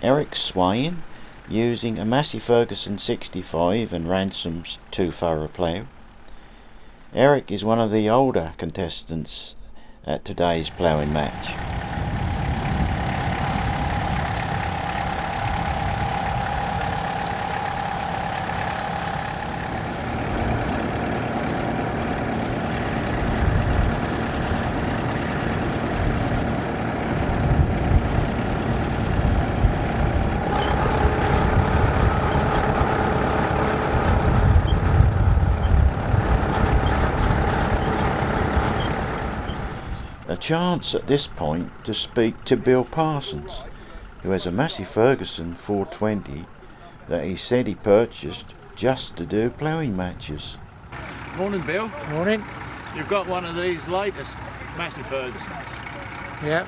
Eric's swaying using a Massey Ferguson 65 and Ransom's 2-furrow plough. Eric is one of the older contestants at today's ploughing match. A chance at this point to speak to Bill Parsons, who has a Massey Ferguson 420 that he said he purchased just to do ploughing matches. Morning, Bill. Morning. You've got one of these latest Massey Fergusons. Yeah.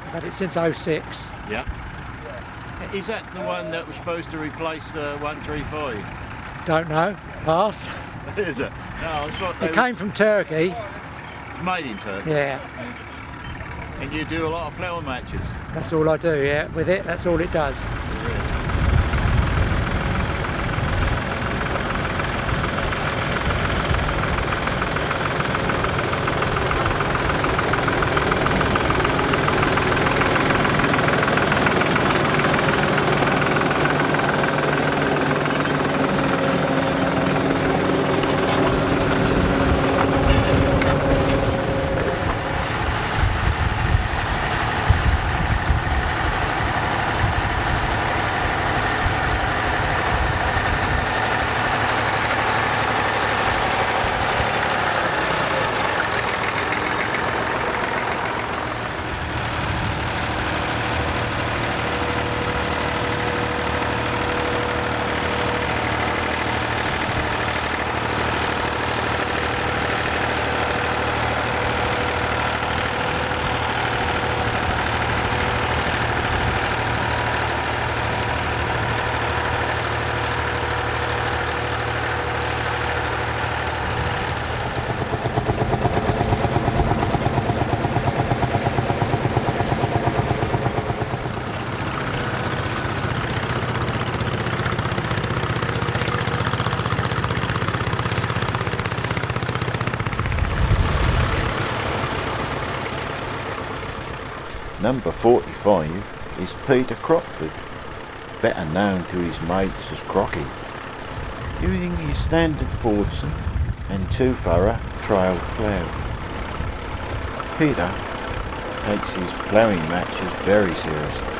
I've had it since '06. Yeah. Is that the one that was supposed to replace the 135? Don't know. Pass. Is it? No, I thought It came from Turkey. made in Turkey. Yeah. And you do a lot of ploughing matches. That's all I do, yeah. With it, that's all it does. Number 45 is Peter Crockford, better known to his mates as Crocky, using his standard Fordson and 2-furrow trail plough. Peter takes his ploughing matches very seriously.